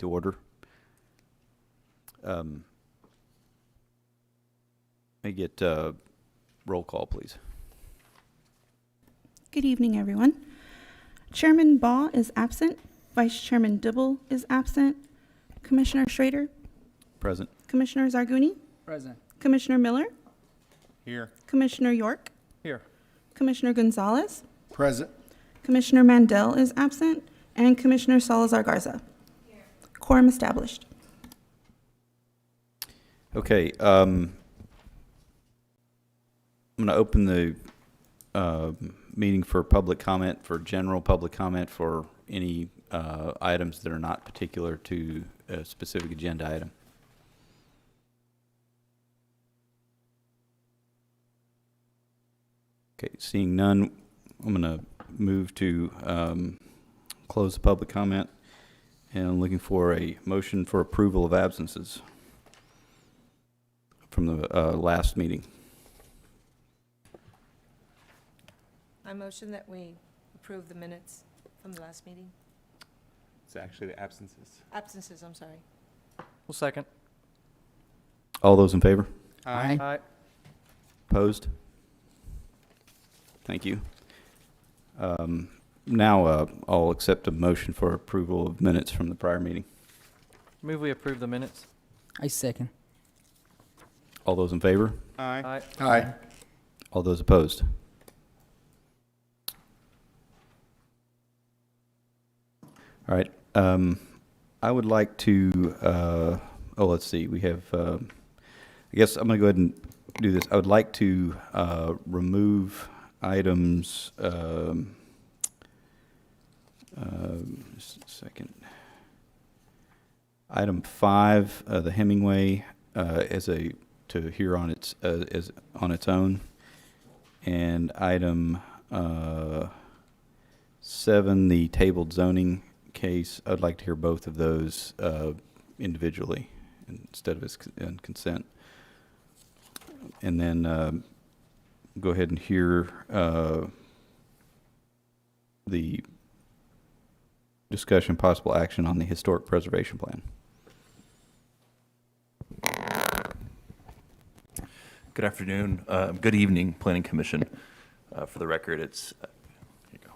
to order. May I get roll call, please? Good evening, everyone. Chairman Baugh is absent. Vice Chairman Dibble is absent. Commissioner Schrader? Present. Commissioner Zarguni? Present. Commissioner Miller? Here. Commissioner York? Here. Commissioner Gonzalez? Present. Commissioner Mandel is absent. And Commissioner Salazar Garza? Here. Quorum established. Okay. I'm going to open the meeting for public comment, for general public comment for any items that are not particular to a specific agenda item. Okay, seeing none, I'm going to move to close the public comment, and I'm looking for a motion for approval of absences from the last meeting. I motion that we approve the minutes from the last meeting. It's actually the absences. Absences, I'm sorry. Well, second. All those in favor? Aye. Aye. Opposed? Thank you. Now I'll accept a motion for approval of minutes from the prior meeting. Move we approve the minutes. I second. All those in favor? Aye. Aye. All those opposed? All right. I would like to, let's see. We have, I guess I'm going to go ahead and do this. I would like to remove items, just a second. Item 5, the Hemingway, to hear on its as on its own, and item 7, the tabled zoning case. I'd like to hear both of those individually instead of as consent, and then go ahead and hear the discussion, possible action on the historic preservation plan. Good afternoon. Good evening, Planning Commission. For the record, it's here you go.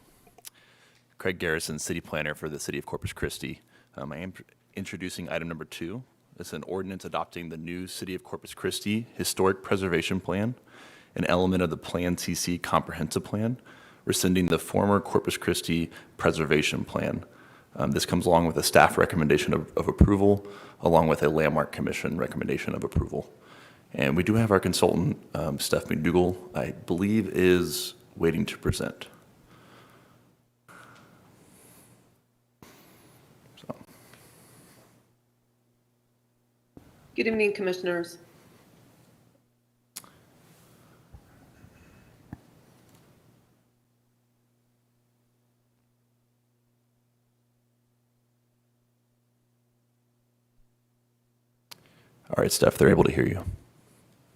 Craig Garrison, City Planner for the City of Corpus Christi. I am introducing item number 2. It's an ordinance adopting the new City of Corpus Christi Historic Preservation Plan, an element of the Plan CC Comprehensive Plan, rescinding the former Corpus Christi Preservation Plan. This comes along with a staff recommendation of approval, along with a Landmark Commission recommendation of approval. And we do have our consultant, Steph McDougall, I believe is waiting to present. So. Good evening, Commissioners. All right, Steph, they're able to hear you.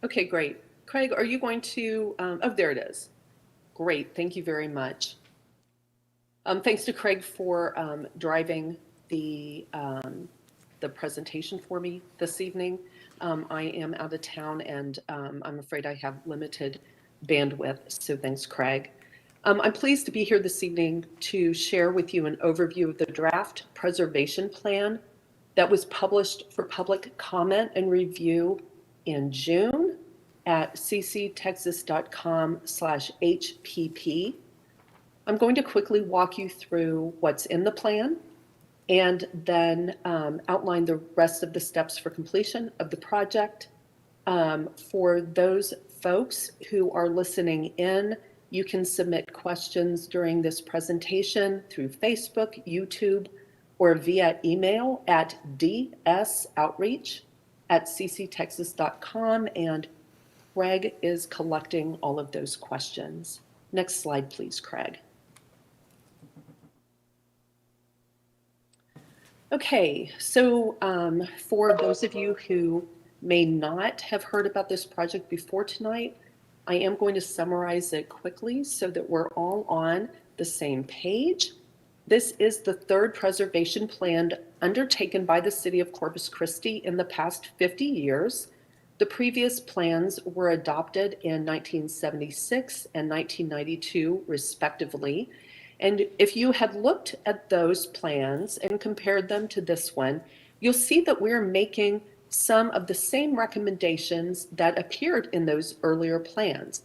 Okay, great. Craig, are you going to, oh, there it is. Great, thank you very much. Thanks to Craig for driving the presentation for me this evening. I am out of town and I'm afraid I have limited bandwidth, so thanks, Craig. I'm pleased to be here this evening to share with you an overview of the draft preservation plan that was published for public comment and review in June at cctexas.com/HPP. I'm going to quickly walk you through what's in the plan and then outline the rest of the steps for completion of the project. For those folks who are listening in, you can submit questions during this presentation through Facebook, YouTube, or via email at dsoutreach@cctexas.com, and Craig is collecting all of those questions. Next slide, please, Craig. Okay, so for those of you who may not have heard about this project before tonight, I am going to summarize it quickly so that we're all on the same page. This is the third preservation plan undertaken by the city of Corpus Christi in the past 50 years. The previous plans were adopted in 1976 and 1992, respectively. And if you had looked at those plans and compared them to this one, you'll see that we're making some of the same recommendations that appeared in those earlier plans.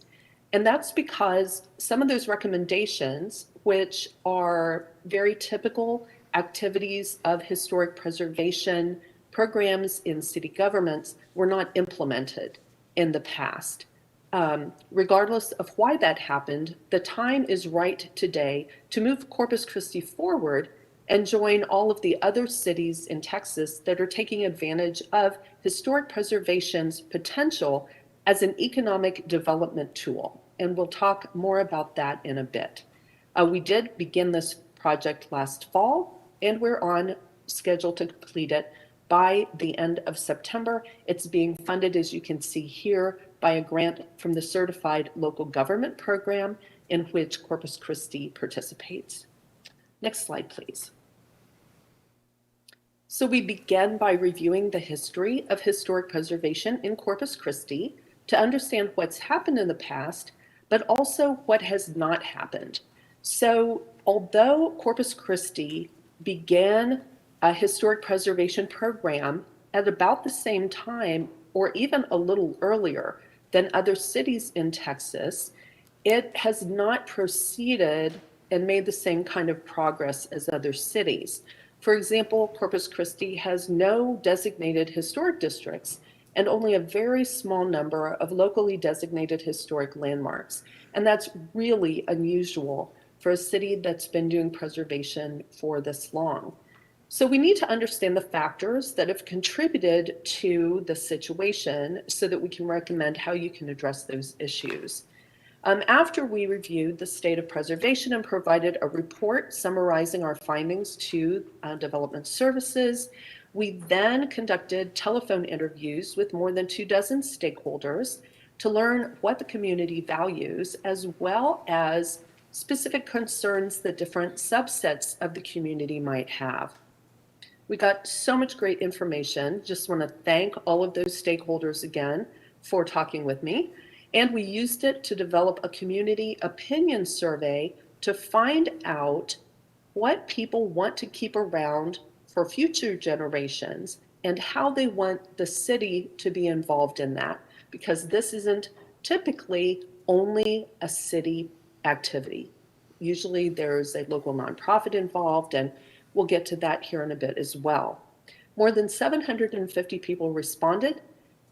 And that's because some of those recommendations, which are very typical activities of historic preservation programs in city governments, were not implemented in the past. Regardless of why that happened, the time is right today to move Corpus Christi forward and join all of the other cities in Texas that are taking advantage of historic preservation's potential as an economic development tool. And we'll talk more about that in a bit. We did begin this project last fall, and we're on schedule to complete it by the end of September. It's being funded, as you can see here, by a grant from the Certified Local Government Program in which Corpus Christi participates. Next slide, please. So we began by reviewing the history of historic preservation in Corpus Christi to understand what's happened in the past, but also what has not happened. So although Corpus Christi began a historic preservation program at about the same time, or even a little earlier than other cities in Texas, it has not proceeded and made the same kind of progress as other cities. For example, Corpus Christi has no designated historic districts and only a very small number of locally designated historic landmarks. And that's really unusual for a city that's been doing preservation for this long. So we need to understand the factors that have contributed to the situation so that we can recommend how you can address those issues. After we reviewed the state of preservation and provided a report summarizing our findings to Development Services, we then conducted telephone interviews with more than 24 stakeholders to learn what the community values, as well as specific concerns that different subsets of the community might have. We got so much great information. Just want to thank all of those stakeholders again for talking with me. And we used it to develop a community opinion survey to find out what people want to keep around for future generations and how they want the city to be involved in that, because this isn't typically only a city activity. Usually there's a local nonprofit involved, and we'll get to that here in a bit as well. More than 750 people responded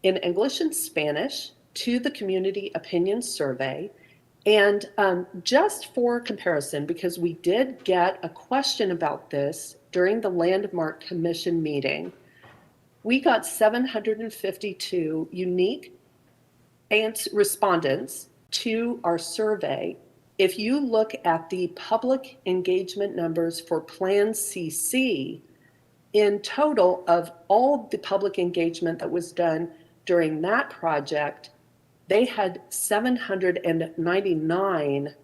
in English and Spanish to the community opinion survey. And just for comparison, because we did get a question about this during the Landmark Commission meeting, we got 752 unique respondents to our survey. If you look at the public engagement numbers for Plan CC, in total of all the public engagement that was done during that project, they had 799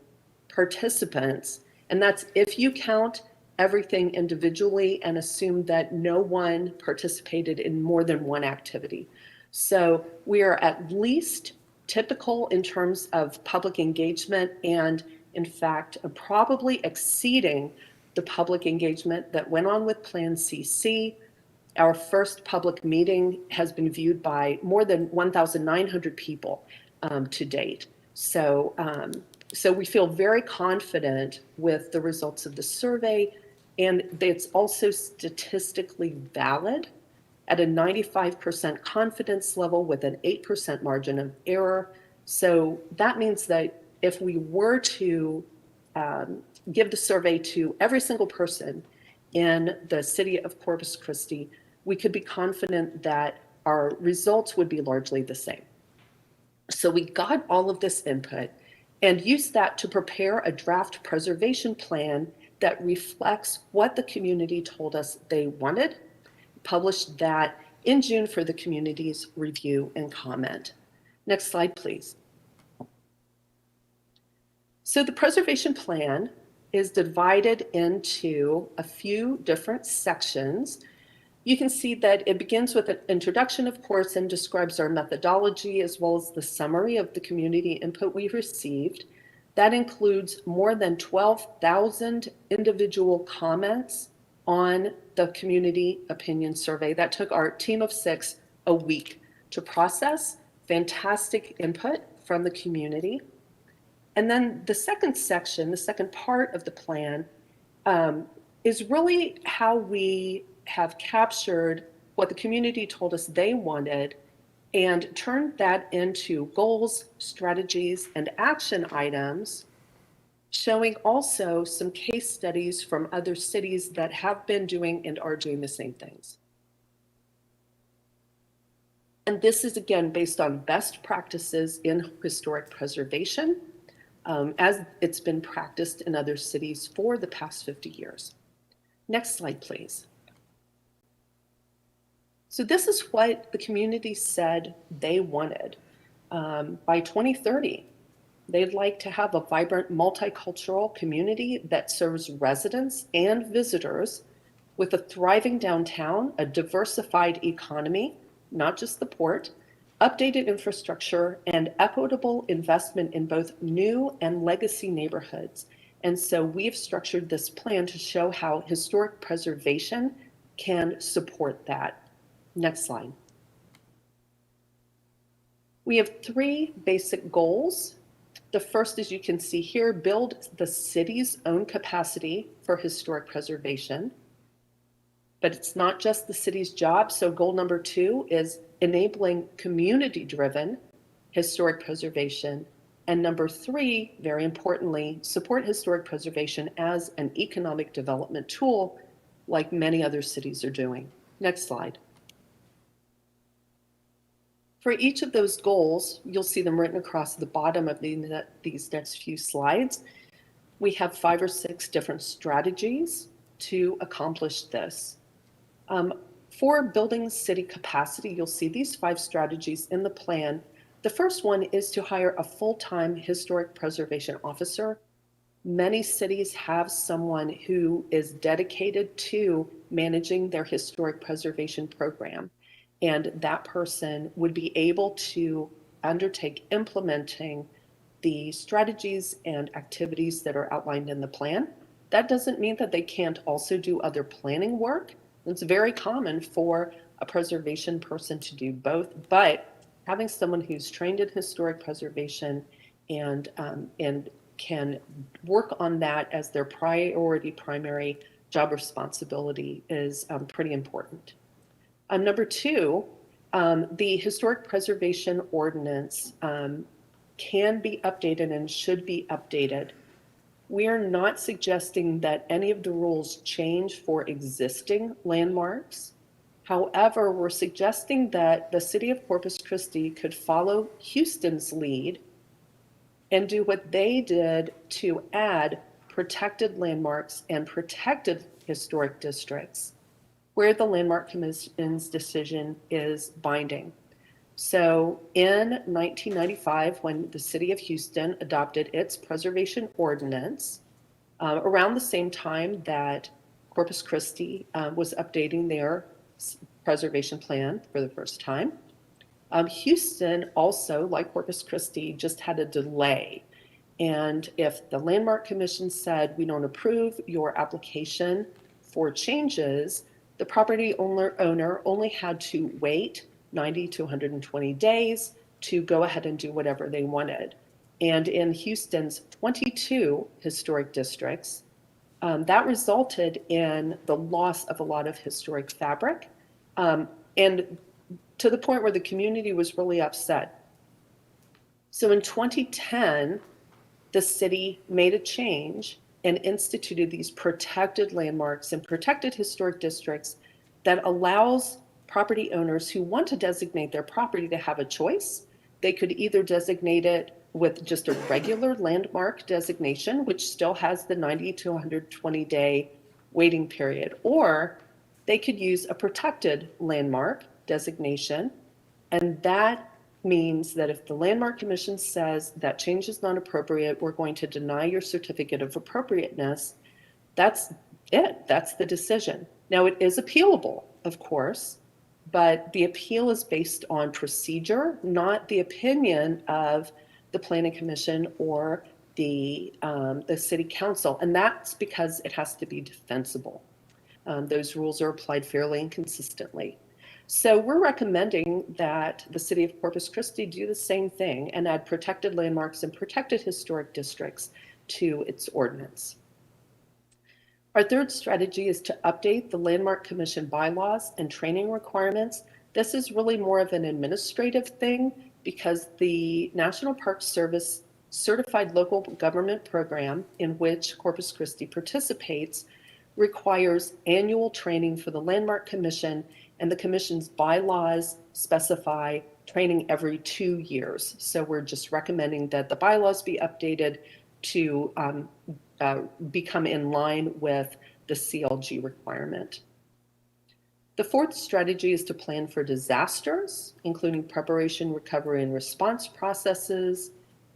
participants, and that's if you count everything individually and assume that no one participated in more than one activity. So we are at least typical in terms of public engagement, and in fact, probably exceeding the public engagement that went on with Plan CC. Our first public meeting has been viewed by more than 1,900 people to date. So we feel very confident with the results of the survey, and it's also statistically valid at a 95% confidence level with an 8% margin of error. So that means that if we were to give the survey to every single person in the city of Corpus Christi, we could be confident that our results would be largely the same. So we got all of this input and used that to prepare a draft preservation plan that reflects what the community told us they wanted, published that in June for the community's review and comment. Next slide, please. So the preservation plan is divided into a few different sections. You can see that it begins with an introduction, of course, and describes our methodology as well as the summary of the community input we received. That includes more than 12,000 individual comments on the community opinion survey. That took our team of 6 a week to process. Fantastic input from the community. And then the second section, the second part of the plan, is really how we have captured what the community told us they wanted and turned that into goals, strategies, and action items, showing also some case studies from other cities that have been doing and are doing the same things. And this is, again, based on best practices in historic preservation, as it's been practiced in other cities for the past 50 years. Next slide, please. So this is what the community said they wanted. By 2030, they'd like to have a vibrant multicultural community that serves residents and visitors with a thriving downtown, a diversified economy, not just the port, updated infrastructure, and equitable investment in both new and legacy neighborhoods. And so we've structured this plan to show how historic preservation can support that. Next slide. We have 3 basic goals. The first, as you can see here, build the city's own capacity for historic preservation. But it's not just the city's job. So goal number 2 is enabling community-driven historic preservation. And number 3, very importantly, support historic preservation as an economic development tool like many other cities are doing. Next slide. For each of those goals, you'll see them written across the bottom of these next few slides. We have 5 or 6 different strategies to accomplish this. For building city capacity, you'll see these 5 strategies in the plan. The first one is to hire a full-time historic preservation officer. Many cities have someone who is dedicated to managing their historic preservation program. And that person would be able to undertake implementing the strategies and activities that are outlined in the plan. That doesn't mean that they can't also do other planning work. It's very common for a preservation person to do both, but having someone who's trained in historic preservation and can work on that as their primary job responsibility is pretty important. Number 2, the historic preservation ordinance can be updated and should be updated. We are not suggesting that any of the rules change for existing landmarks. However, we're suggesting that the city of Corpus Christi could follow Houston's lead and do what they did to add protected landmarks and protected historic districts where the Landmark Commission's decision is binding. So in 1995, when the city of Houston adopted its preservation ordinance, around the same time that Corpus Christi was updating their preservation plan for the first time, Houston also, like Corpus Christi, just had a delay. And if the Landmark Commission said, we don't approve your application for changes, the property owner only had to wait 90 to 120 days to go ahead and do whatever they wanted. And in Houston's 22 historic districts, that resulted in the loss of a lot of historic fabric, and to the point where the community was really upset. So in 2010, the city made a change and instituted these protected landmarks and protected historic districts that allows property owners who want to designate their property to have a choice. They could either designate it with just a regular landmark designation, which still has the 90 to 120 day waiting period, or they could use a protected landmark designation, and that means that if the Landmark Commission says that change is not appropriate, we're going to deny your certificate of appropriateness, that's it. That's the decision. Now, it is appealable, of course, but the appeal is based on procedure, not the opinion of the Planning Commission or the City Council. And that's because it has to be defensible. Those rules are applied fairly and consistently. So we're recommending that the City of Corpus Christi do the same thing and add protected landmarks and protected historic districts to its ordinance. Our third strategy is to update the Landmark Commission bylaws and training requirements. This is really more of an administrative thing because the National Park Service Certified Local Government Program, in which Corpus Christi participates, requires annual training for the Landmark Commission, and the Commission's bylaws specify training every 2 years. So we're just recommending that the bylaws be updated to become in line with the CLG requirement. The fourth strategy is to plan for disasters, including preparation, recovery, and response processes,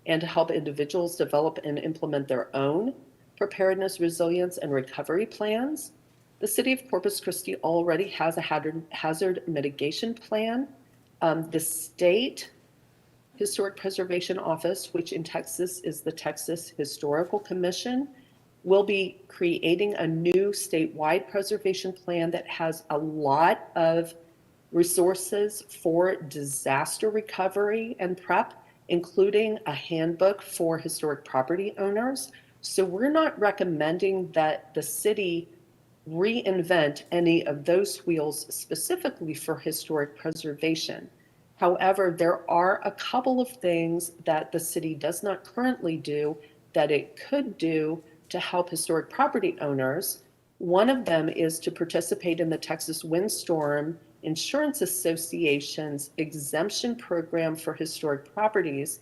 and to help individuals develop and implement their own preparedness, resilience, and recovery plans. The City of Corpus Christi already has a hazard mitigation plan. The State Historic Preservation Office, which in Texas is the Texas Historical Commission, will be creating a new statewide preservation plan that has a lot of resources for disaster recovery and prep, including a handbook for historic property owners. So we're not recommending that the city reinvent any of those wheels specifically for historic preservation. However, there are a couple of things that the city does not currently do that it could do to help historic property owners. One of them is to participate in the Texas Windstorm Insurance Association's exemption program for historic properties,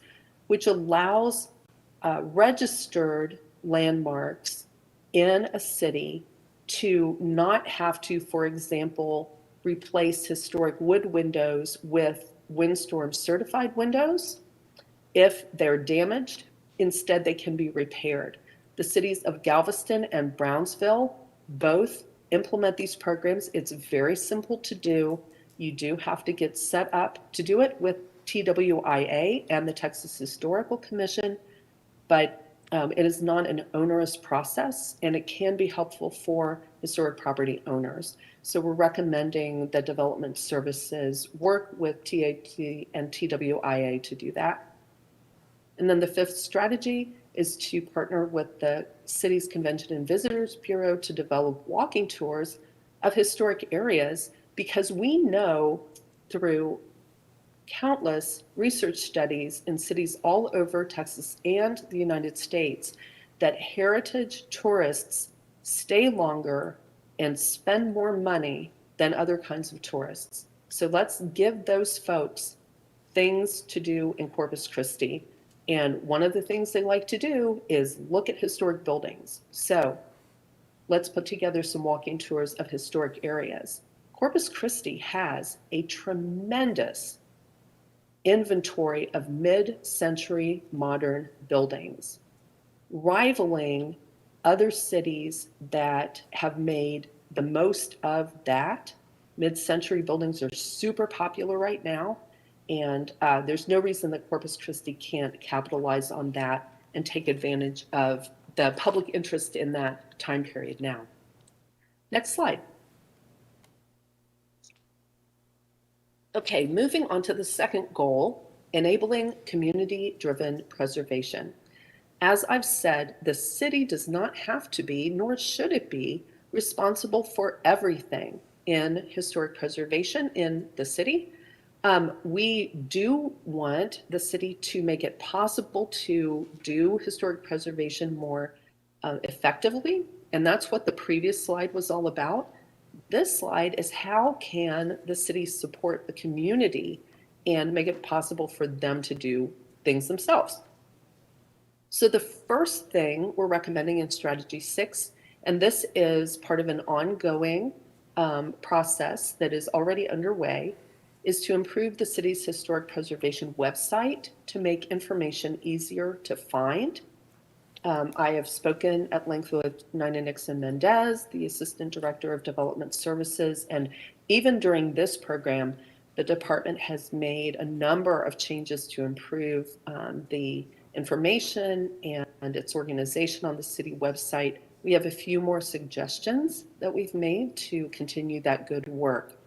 which allows registered landmarks in a city to not have to, for example, replace historic wood windows with windstorm certified windows. If they're damaged, instead they can be repaired. The cities of Galveston and Brownsville both implement these programs. It's very simple to do. You do have to get set up to do it with TWIA and the Texas Historical Commission, but it is not an onerous process, and it can be helpful for historic property owners. So we're recommending that Development Services work with TAT and TWIA to do that. And then the fifth strategy is to partner with the city's Convention and Visitors Bureau to develop walking tours of historic areas, because we know through countless research studies in cities all over Texas and the United States that heritage tourists stay longer and spend more money than other kinds of tourists. So let's give those folks things to do in Corpus Christi. And one of the things they like to do is look at historic buildings. So let's put together some walking tours of historic areas. Corpus Christi has a tremendous inventory of mid-century modern buildings, rivaling other cities that have made the most of that. Mid-century buildings are super popular right now, and there's no reason that Corpus Christi can't capitalize on that and take advantage of the public interest in that time period now. Next slide. Okay, moving on to the second goal, enabling community-driven preservation. As I've said, the city does not have to be, nor should it be, responsible for everything in historic preservation in the city. We do want the city to make it possible to do historic preservation more effectively, and that's what the previous slide was all about. This slide is how can the city support the community and make it possible for them to do things themselves. So the first thing we're recommending in strategy 6, and this is part of an ongoing process that is already underway, is to improve the city's historic preservation website to make information easier to find. I have spoken at length with Nina Nixon Mendez, the Assistant Director of Development Services, and even during this program, the department has made a number of changes to improve the information and its organization on the city website. We have a few more suggestions that we've made to continue that good work.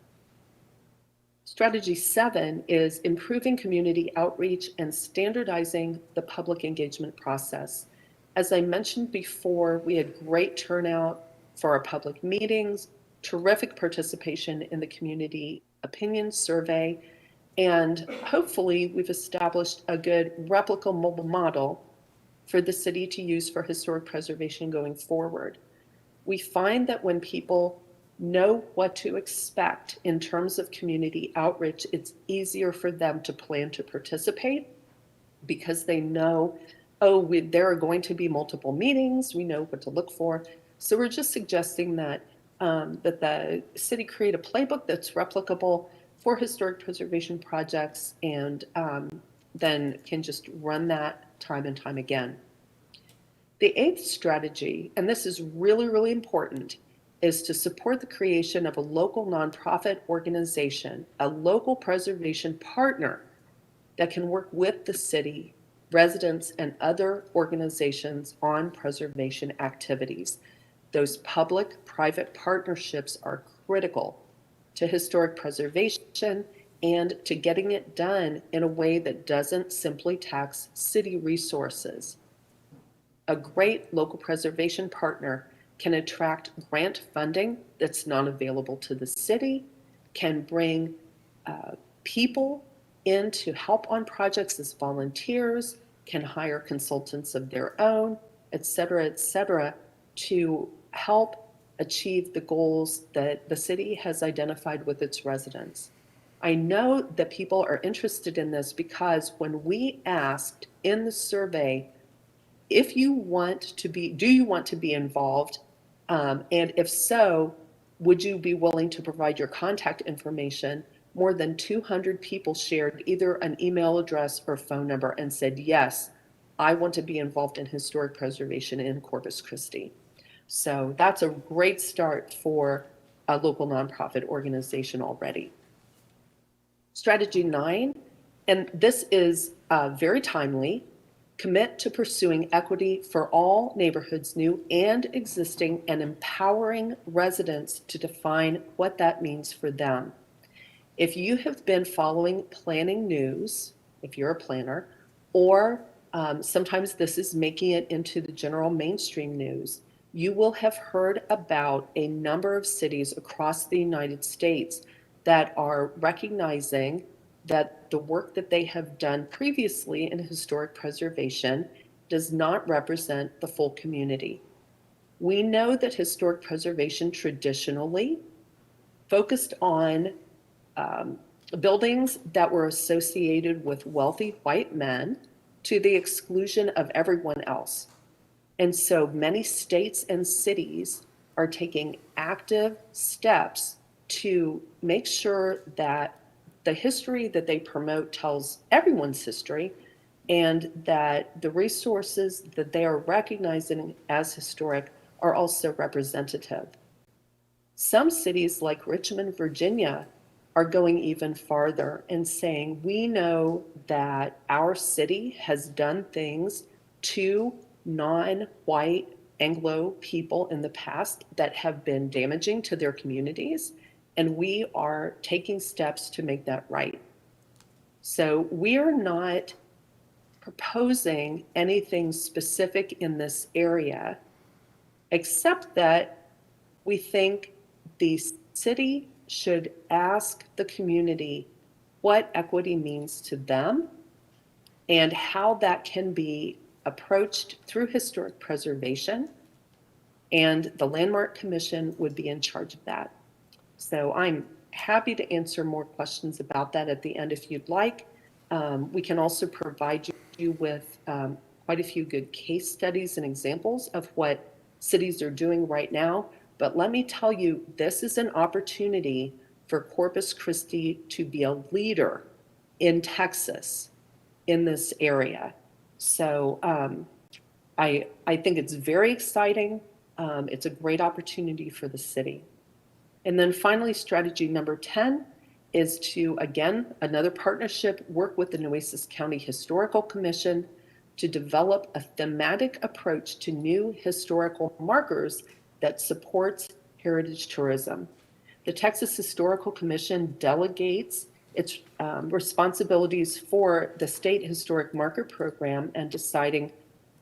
Strategy 7 is improving community outreach and standardizing the public engagement process. As I mentioned before, we had great turnout for our public meetings, terrific participation in the community opinion survey, and hopefully we've established a good replicable model for the city to use for historic preservation going forward. We find that when people know what to expect in terms of community outreach, it's easier for them to plan to participate because they know, oh, there are going to be multiple meetings, we know what to look for. So we're just suggesting that that the city create a playbook that's replicable for historic preservation projects and then can just run that time and time again. The 8th strategy, and this is really, really important, is to support the creation of a local nonprofit organization, a local preservation partner that can work with the city, residents, and other organizations on preservation activities. Those public-private partnerships are critical to historic preservation and to getting it done in a way that doesn't simply tax city resources. A great local preservation partner can attract grant funding that's not available to the city, can bring people in to help on projects as volunteers, can hire consultants of their own, et cetera, to help achieve the goals that the city has identified with its residents. I know that people are interested in this because when we asked in the survey, if you want to be, do you want to be involved? And if so, would you be willing to provide your contact information? More than 200 people shared either an email address or phone number and said, yes, I want to be involved in historic preservation in Corpus Christi. So that's a great start for a local nonprofit organization already. Strategy 9, and this is very timely, commit to pursuing equity for all neighborhoods, new and existing, and empowering residents to define what that means for them. If you have been following planning news, if you're a planner, or sometimes this is making it into the general mainstream news, you will have heard about a number of cities across the United States that are recognizing that the work that they have done previously in historic preservation does not represent the full community. We know that historic preservation traditionally focused on buildings that were associated with wealthy white men to the exclusion of everyone else. And so many states and cities are taking active steps to make sure that the history that they promote tells everyone's history and that the resources that they are recognizing as historic are also representative. Some cities like Richmond, Virginia, are going even farther and saying, we know that our city has done things to non-white Anglo people in the past that have been damaging to their communities, and we are taking steps to make that right. So we are not proposing anything specific in this area, except that we think the city should ask the community what equity means to them and how that can be approached through historic preservation, and the Landmark Commission would be in charge of that. So I'm happy to answer more questions about that at the end if you'd like. We can also provide you with quite a few good case studies and examples of what cities are doing right now. But let me tell you, this is an opportunity for Corpus Christi to be a leader in Texas in this area. So I think it's very exciting. It's a great opportunity for the city. And then finally, strategy number 10 is to, again, another partnership, work with the Nueces County Historical Commission to develop a thematic approach to new historical markers that supports heritage tourism. The Texas Historical Commission delegates its responsibilities for the State Historic Marker Program and deciding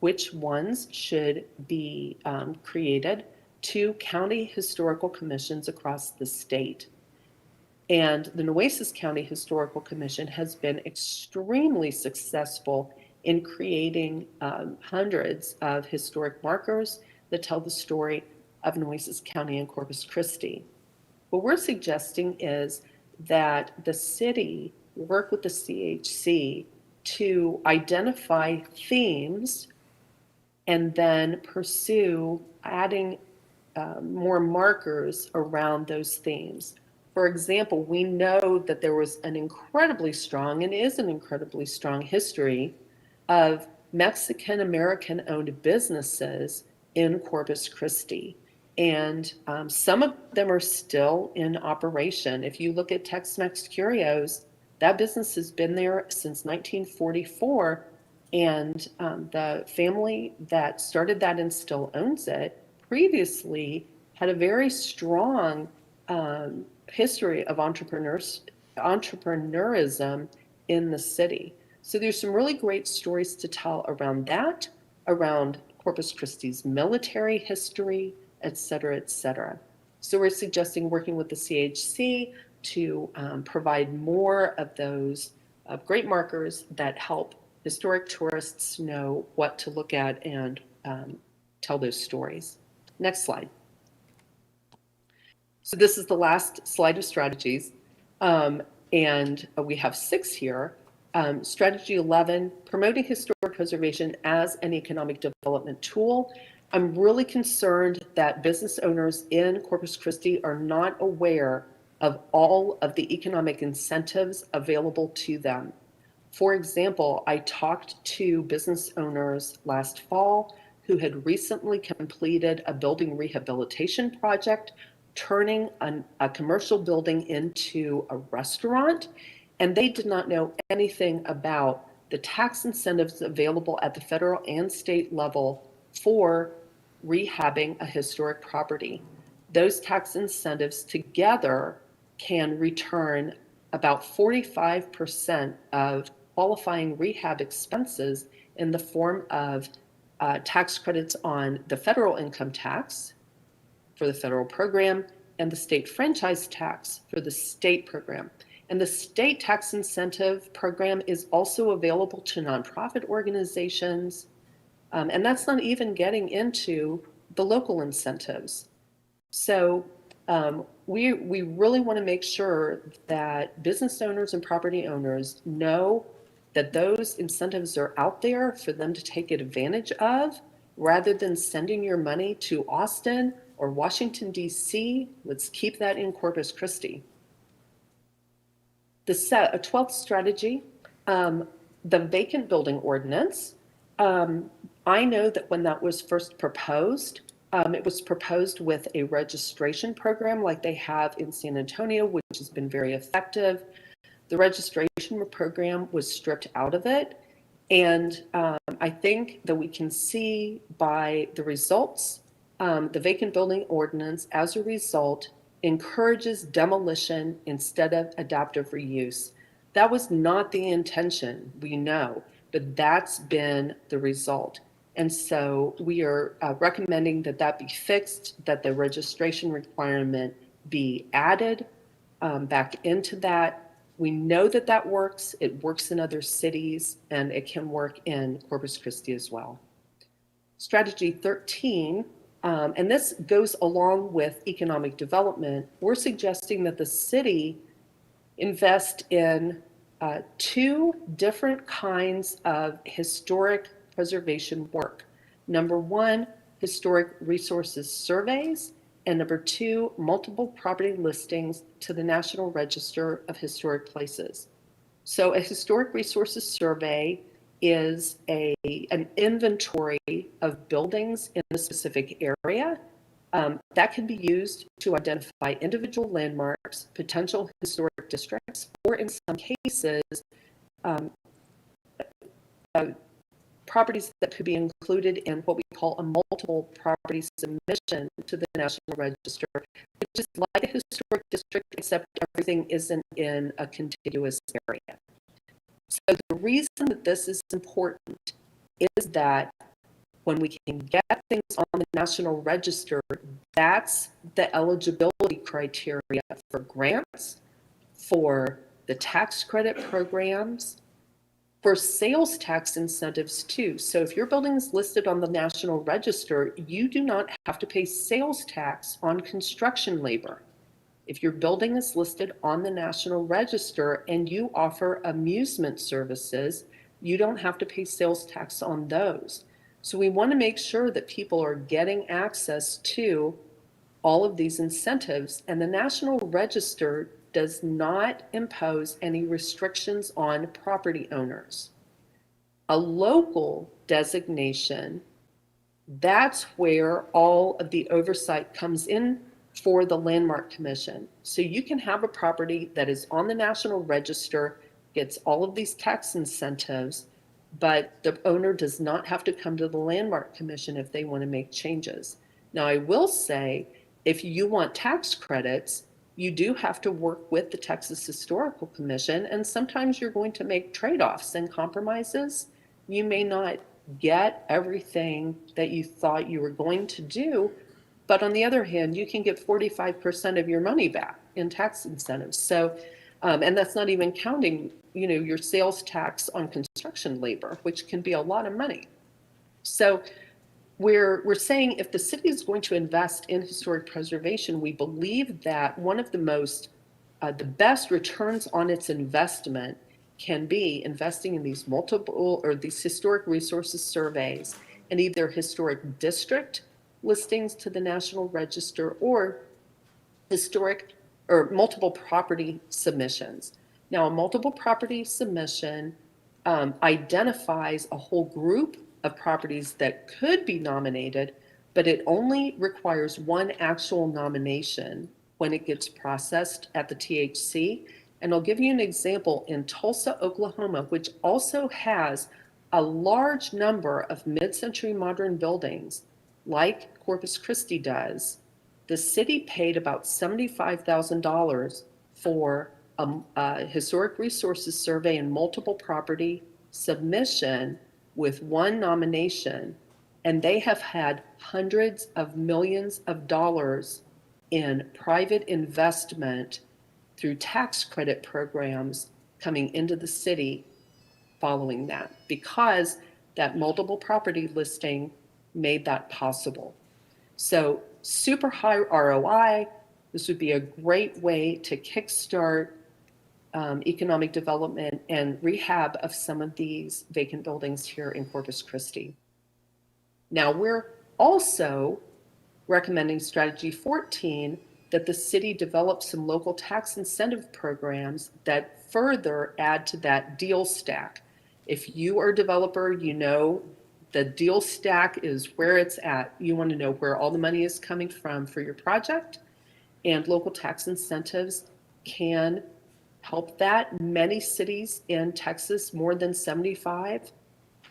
which ones should be created to county historical commissions across the state. And the Nueces County Historical Commission has been extremely successful in creating hundreds of historic markers that tell the story of Nueces County and Corpus Christi. What we're suggesting is that the city work with the CHC to identify themes and then pursue adding more markers around those themes. For example, we know that there was an incredibly strong, and is an incredibly strong history of Mexican American owned businesses in Corpus Christi. And some of them are still in operation. If you look at Tex-Mex Curios, that business has been there since 1944. And the family that started that and still owns it previously had a very strong history of entrepreneurism in the city. So there's some really great stories to tell around that, around Corpus Christi's military history, et cetera, et cetera. So we're suggesting working with the CHC to provide more of those great markers that help historic tourists know what to look at and tell those stories. Next slide. So this is the last slide of strategies, and we have 6 here. Strategy 11, promoting historic preservation as an economic development tool. I'm really concerned that business owners in Corpus Christi are not aware of all of the economic incentives available to them. For example, I talked to business owners last fall who had recently completed a building rehabilitation project, turning a commercial building into a restaurant, and they did not know anything about the tax incentives available at the federal and state level for rehabbing a historic property. Those tax incentives together can return about 45% of qualifying rehab expenses in the form of tax credits on the federal income tax for the federal program and the state franchise tax for the state program. And the state tax incentive program is also available to nonprofit organizations. And that's not even getting into the local incentives. So we really want to make sure that business owners and property owners know that those incentives are out there for them to take advantage of, rather than sending your money to Austin or Washington, D.C. Let's keep that in Corpus Christi. The 12th strategy, the vacant building ordinance. I know that when that was first proposed, it was proposed with a registration program like they have in San Antonio, which has been very effective. The registration program was stripped out of it. And I think that we can see by the results, the vacant building ordinance, as a result, encourages demolition instead of adaptive reuse. That was not the intention, we know, but that's been the result. And so we are recommending that that be fixed, that the registration requirement be added back into that. We know that that works. It works in other cities, and it can work in Corpus Christi as well. Strategy 13, and this goes along with economic development. We're suggesting that the city invest in 2 different kinds of historic preservation work. Number 1, historic resources surveys, And number 2, multiple property listings to the National Register of Historic Places. So a historic resources survey is an inventory of buildings in a specific area that can be used to identify individual landmarks, potential historic districts, or in some cases, properties that could be included in what we call a multiple property submission to the National Register, which is like a historic district, except everything isn't in a contiguous area. So the reason that this is important is that when we can get things on the National Register, that's the eligibility criteria for grants, for the tax credit programs, for sales tax incentives too. So if your building is listed on the National Register, you do not have to pay sales tax on construction labor. If your building is listed on the National Register and you offer amusement services, you don't have to pay sales tax on those. So we want to make sure that people are getting access to all of these incentives, and the National Register does not impose any restrictions on property owners. A local designation, that's where all of the oversight comes in for the Landmark Commission. So you can have a property that is on the National Register, gets all of these tax incentives, but the owner does not have to come to the Landmark Commission if they want to make changes. Now, I will say, if you want tax credits, you do have to work with the Texas Historical Commission, and sometimes you're going to make trade-offs and compromises. You may not get everything that you thought you were going to do, but on the other hand, you can get 45% of your money back in tax incentives. So, and that's not even counting, your sales tax on construction labor, which can be a lot of money. So we're saying if the city is going to invest in historic preservation, we believe that one of the best returns on its investment can be investing in these these historic resources surveys and either historic district listings to the National Register or historic or multiple property submissions. Now, a multiple property submission identifies a whole group of properties that could be nominated, but it only requires one actual nomination when it gets processed at the THC. And I'll give you an example. In Tulsa, Oklahoma, which also has a large number of mid-century modern buildings, like Corpus Christi does, the city paid about $75,000 for a historic resources survey and multiple property submission with one nomination, and they have had hundreds of millions of dollars in private investment through tax credit programs coming into the city following that, because that multiple property listing made that possible. So super high ROI. This would be a great way to kickstart economic development and rehab of some of these vacant buildings here in Corpus Christi. Now, we're also recommending strategy 14, that the city develop some local tax incentive programs that further add to that deal stack. If you are a developer, you know the deal stack is where it's at. You want to know where all the money is coming from for your project, and local tax incentives can help that. Many cities in Texas, more than 75,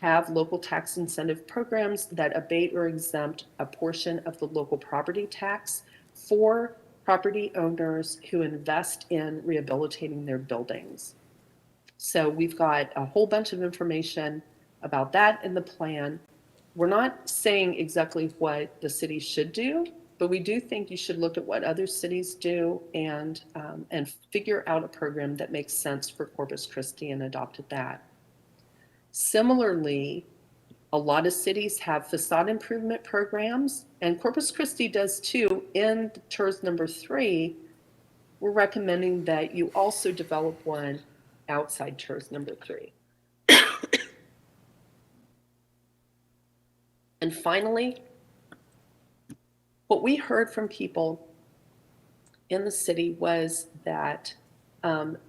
have local tax incentive programs that abate or exempt a portion of the local property tax for property owners who invest in rehabilitating their buildings. So we've got a whole bunch of information about that in the plan. We're not saying exactly what the city should do, but we do think you should look at what other cities do and figure out a program that makes sense for Corpus Christi and adopted that. Similarly, a lot of cities have facade improvement programs, and Corpus Christi does too. In TERS number 3, we're recommending that you also develop one outside TERS number 3. And finally, What we heard from people in the city was that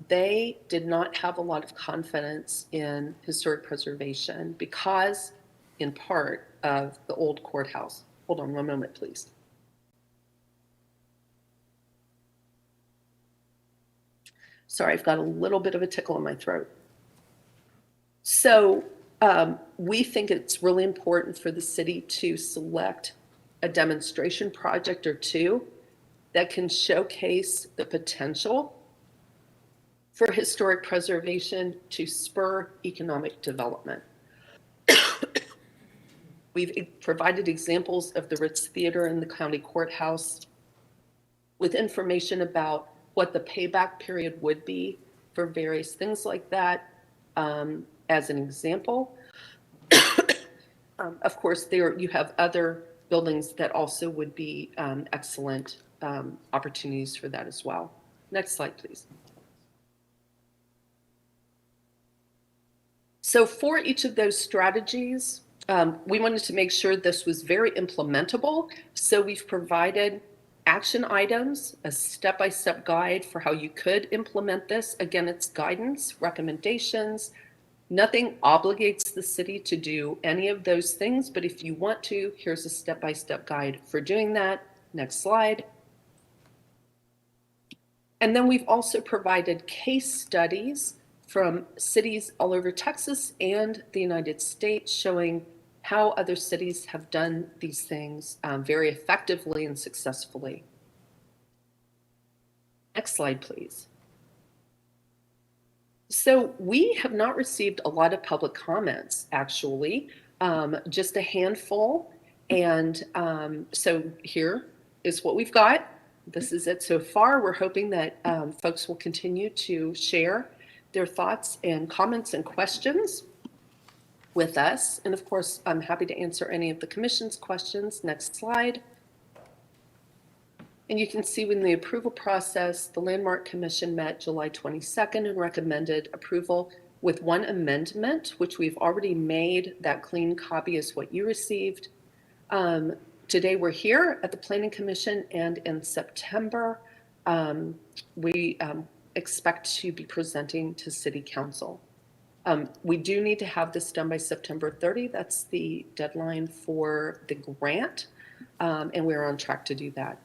they did not have a lot of confidence in historic preservation because, in part, of the old courthouse. Hold on one moment, please. Sorry, I've got a little bit of a tickle in my throat. So we think it's really important for the city to select a demonstration project or two that can showcase the potential for historic preservation to spur economic development. We've provided examples of the Ritz Theater and the county courthouse with information about what the payback period would be for various things like that, as an example. Of course, there you have other buildings that also would be excellent opportunities for that as well. Next slide, please. So for each of those strategies, we wanted to make sure this was very implementable. So we've provided action items, a step-by-step guide for how you could implement this. Again, it's guidance, recommendations. Nothing obligates the city to do any of those things, but if you want to, here's a step-by-step guide for doing that. Next slide. And then we've also provided case studies from cities all over Texas and the United States showing how other cities have done these things very effectively and successfully. Next slide, please. So we have not received a lot of public comments, actually, just a handful. And so here is what we've got. This is it so far. We're hoping that folks will continue to share their thoughts and comments and questions with us. And of course, I'm happy to answer any of the commission's questions. Next slide. And you can see in the approval process, the Landmark Commission met July 22nd and recommended approval with one amendment, which we've already made. That clean copy is what you received. Today we're here at the Planning Commission, and in September, we expect to be presenting to City Council. We do need to have this done by September 30. That's the deadline for the grant, and we're on track to do that.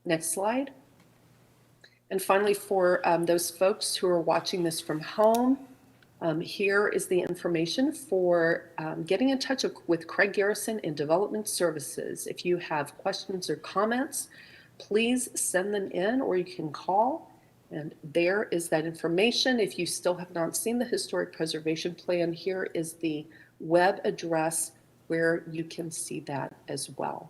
Next slide. And finally, for those folks who are watching this from home, here is the information for getting in touch with Craig Garrison in Development Services. If you have questions or comments, please send them in, or you can call. And there is that information. If you still have not seen the Historic Preservation Plan, here is the web address where you can see that as well.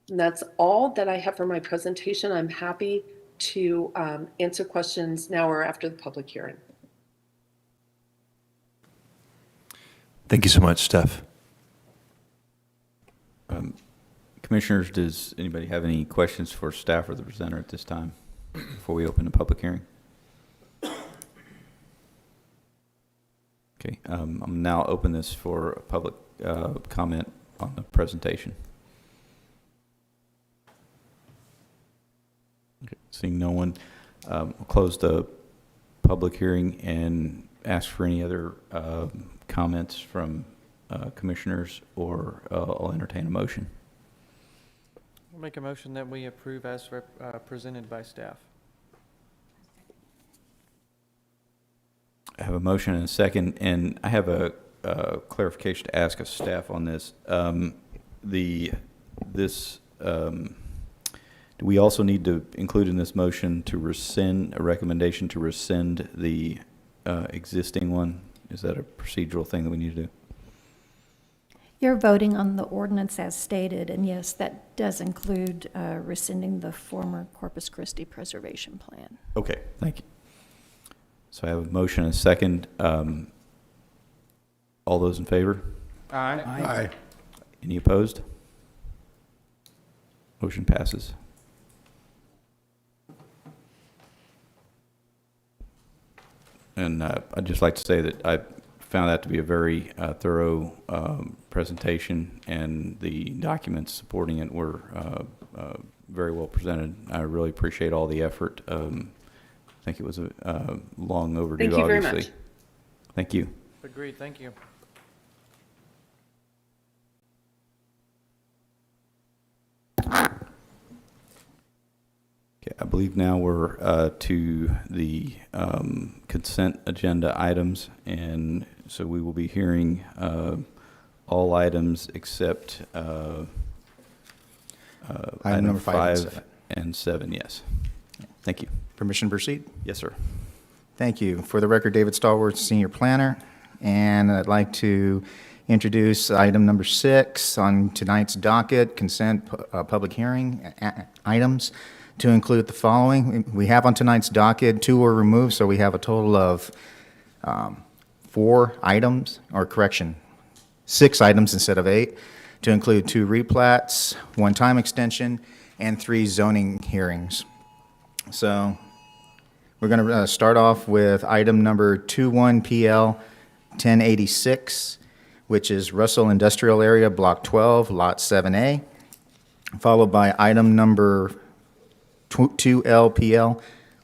And that's all that I have for my presentation. I'm happy to answer questions now or after the public hearing. Thank you so much, Steph. Commissioners, does anybody have any questions for staff or the presenter at this time before we open the public hearing? Okay, I'm now open this for a public comment on the presentation. Okay, seeing no one, we'll close the public hearing and ask for any other comments from commissioners, or I'll entertain a motion. I'll make a motion that we approve as presented by staff. I have a motion and a second, and I have a clarification to ask of staff on this. Do we also need to include in this motion to rescind, a recommendation to rescind the existing one? Is that a procedural thing that we need to do? You're voting on the ordinance as stated, and yes, that does include rescinding the former Corpus Christi Preservation Plan. Okay, thank you. So I have a motion and a second. All those in favor? Aye. Aye. Any opposed? Motion passes. And I'd just like to say that I found that to be a very thorough presentation, and the documents supporting it were very well presented. I really appreciate all the effort. I think it was a long overdue, Thank you very obviously. much. Thank you. Agreed, thank you. Okay, I believe now we're to the consent agenda items, and so we will be hearing all items except item number 5 and 7, yes. Thank you. Permission to proceed? Yes, sir. Thank you. For the record, David Stallworth, Senior Planner, and I'd like to introduce item number 6 on tonight's docket, consent public hearing items, to include the following. We have on tonight's docket, 2 were removed, so we have a total of 4 items, or correction, 6 items instead of 8, to include 2 replats, 1 time extension, and 3 zoning hearings. So we're going to start off with item number 21PL 1086, which is Russell Industrial Area, Block 12, Lot 7A, followed by item number 2LPL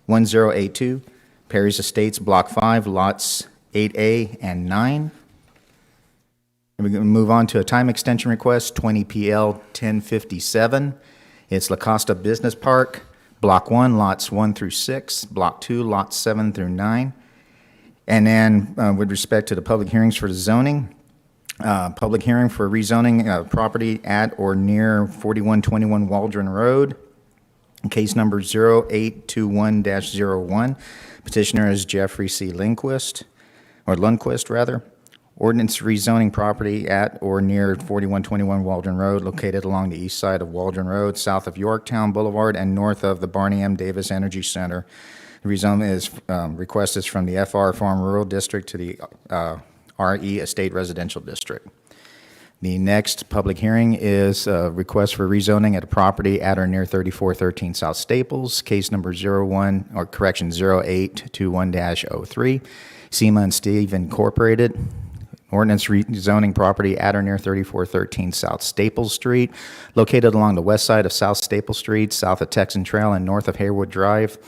1082, Perry's Estates, Block 5, Lots 8A and 9. And we're going to move on to a time extension request, 20PL 1057. It's La Costa Business Park, Block 1, Lots 1 through 6, Block 2, Lots 7 through 9. And then with respect to the public hearings for the zoning, public hearing for rezoning property at or near 4121 Waldron Road, case number 0821-01. Petitioner is Jeffrey C. Lundquist. Ordinance rezoning property at or near 4121 Waldron Road, located along the east side of Waldron Road, south of Yorktown Boulevard, and north of the Barney M. Davis Energy Center. The rezone request is from the FR Farm Rural District to the RE Estate Residential District. The next public hearing is a request for rezoning at a property at or near 3413 South Staples, case number 0821-03, SEMA and Steve Incorporated. Ordinance rezoning property at or near 3413 South Staples Street, located along the west side of South Staples Street, south of Texan Trail and north of Haywood Drive.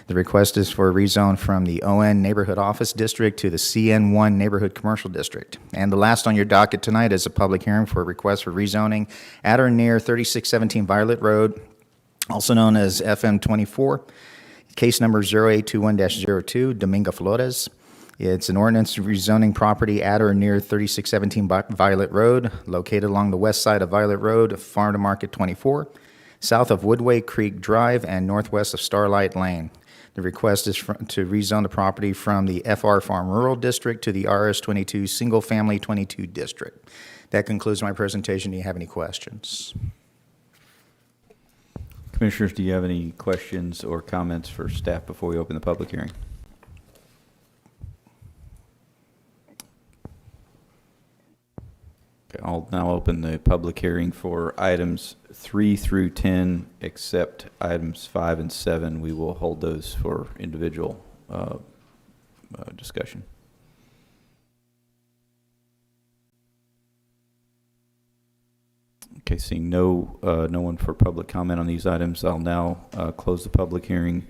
The request is for a rezone from the ON Neighborhood Office District to the CN1 Neighborhood Commercial District. And the last on your docket tonight is a public hearing for a request for rezoning at or near 3617 Violet Road, also known as FM 24, case number 0821-02, Domingo Flores. It's an ordinance rezoning property at or near 3617 Violet Road, located along the west side of Violet Road, Farm to Market 24, south of Woodway Creek Drive, and northwest of Starlight Lane. The request is to rezone the property from the FR Farm Rural District to the RS 22 Single Family 22 District. That concludes my presentation. Do you have any questions? Commissioners, do you have any questions or comments for staff before we open the public hearing? Okay, I'll now open the public hearing for items 3 through 10, except items 5 and 7. We will hold those for individual discussion. Okay, seeing no one for public comment on these items, I'll now close the public hearing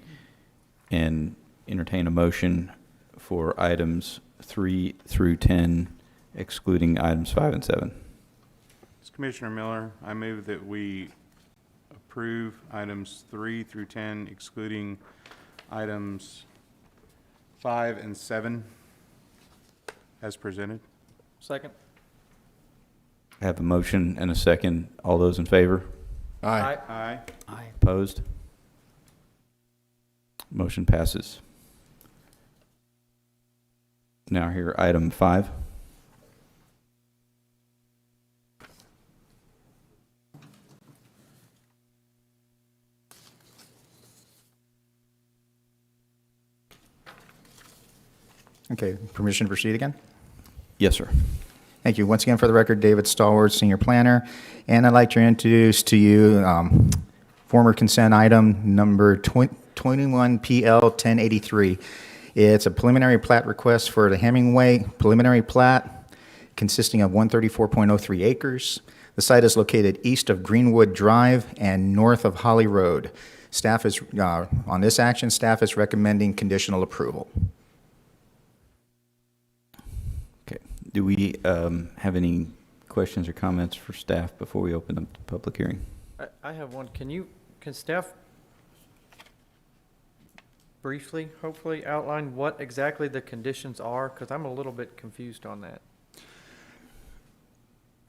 and entertain a motion for items 3 through 10, excluding items 5 and 7. Commissioner Miller, I move that we approve items 3 through 10, excluding items 5 and 7 as presented. Second? I have a motion and a second. All those in favor? Aye. Aye. Opposed? Motion passes. Now here, item 5. Okay, permission to proceed again? Yes, sir. Thank you. Once again, for the record, David Stallworth, Senior Planner, and I'd like to introduce to you former consent item number 21PL 1083. It's a preliminary plat request for the Hemingway preliminary plat consisting of 134.03 acres. The site is located east of Greenwood Drive and north of Holly Road. Staff is, on this action, staff is recommending conditional approval. Okay. Do we have any questions or comments for staff before we open up the public hearing? I have one. Can staff briefly, hopefully, outline what exactly the conditions are? Because I'm a little bit confused on that.